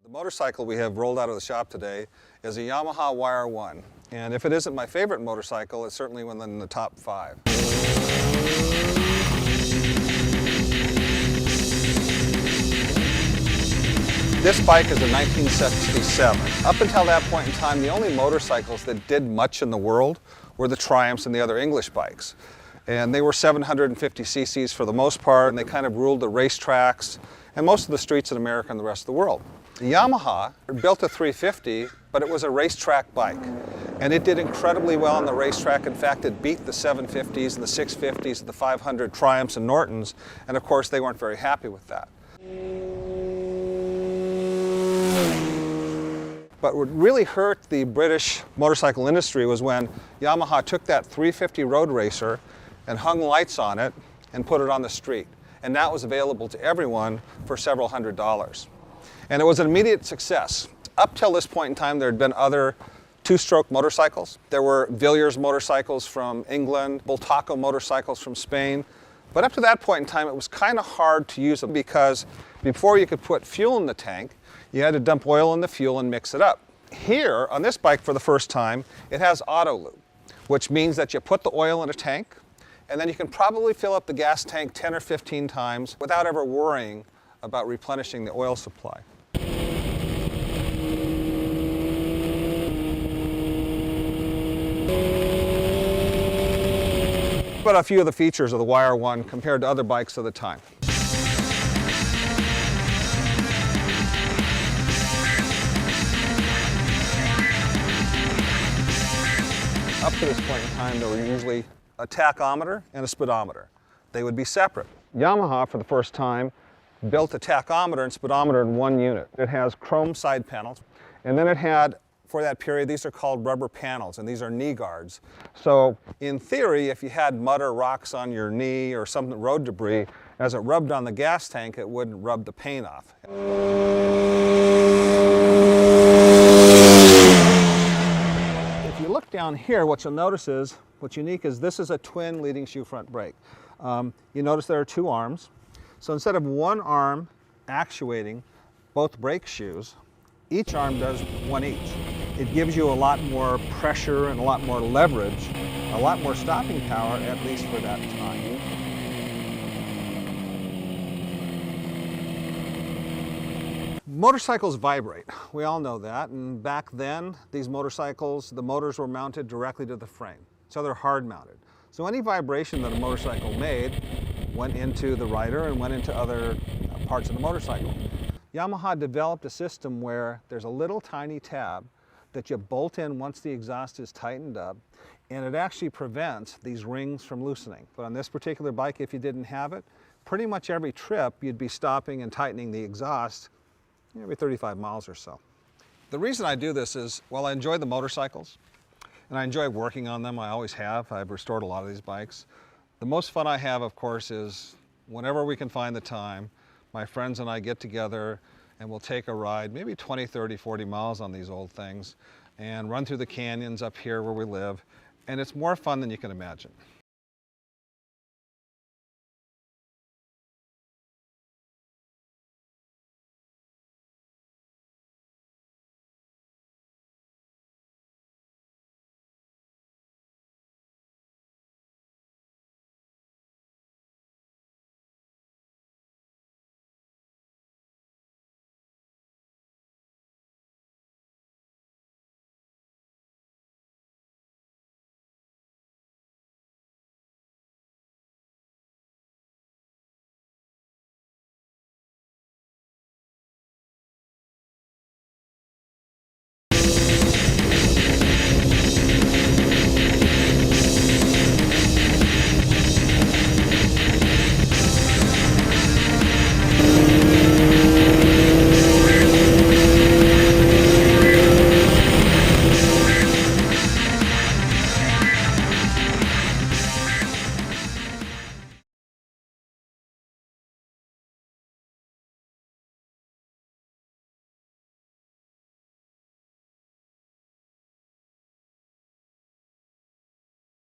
The motorcycle we have rolled out of the shop today is a Yamaha YR1. And if it isn't my favorite motorcycle, it's certainly within the top 5. This bike is a 1967. Up until that point in time, the only motorcycles that did much in the world were the Triumphs and the other English bikes. And they were 750 cc's for the most part, and they kind of ruled the racetracks and most of the streets in America and the rest of the world. The Yamaha built a 350, but it was a racetrack bike. And it did incredibly well on the racetrack. In fact, it beat the 750s and the 650s, the 500 Triumphs and Nortons, and of course they weren't very happy with that. But what really hurt the British motorcycle industry was when Yamaha took that 350 road racer and hung lights on it and put it on the street. And that was available to everyone for several $100s. And it was an immediate success. Up till this point in time, there had been other two-stroke motorcycles. There were Villiers motorcycles from England, Bultaco motorcycles from Spain. But up to that point in time, it was kind of hard to use them because before you could put fuel in the tank, you had to dump oil in the fuel and mix it up. Here, on this bike for the first time, it has auto lube, which means that you put the oil in a tank, and then you can probably fill up the gas tank 10 or 15 times without ever worrying about replenishing the oil supply. But a few of the features of the YR1 compared to other bikes of the time. Up to this point in time, there were usually a tachometer and a speedometer. They would be separate. Yamaha, for the first time, built a tachometer and speedometer in one unit. It has chrome side panels, and then it had, for that period, these are called rubber panels, and these are knee guards. So, in theory, if you had mud or rocks on your knee or some road debris, as it rubbed on the gas tank, it wouldn't rub the paint off. If you look down here, what you'll notice is, what's unique is this is a twin leading shoe front brake. You notice there are two arms. So instead of one arm actuating both brake shoes, each arm does one each. It gives you a lot more pressure and a lot more leverage, a lot more stopping power, at least for that time. Motorcycles vibrate. We all know that. And back then, these motorcycles, the motors were mounted directly to the frame. So they're hard mounted. So any vibration that a motorcycle made went into the rider and went into other parts of the motorcycle. Yamaha developed a system where there's a little tiny tab that you bolt in once the exhaust is tightened up, and it actually prevents these rings from loosening. But on this particular bike, if you didn't have it, pretty much every trip you'd be stopping and tightening the exhaust every 35 miles or so. The reason I do this is, while I enjoy the motorcycles, and I enjoy working on them, I always have. I've restored a lot of these bikes. The most fun I have, of course, is whenever we can find the time, my friends and I get together and we'll take a ride, maybe 20, 30, 40 miles on these old things, and run through the canyons up here where we live, and it's more fun than you can imagine.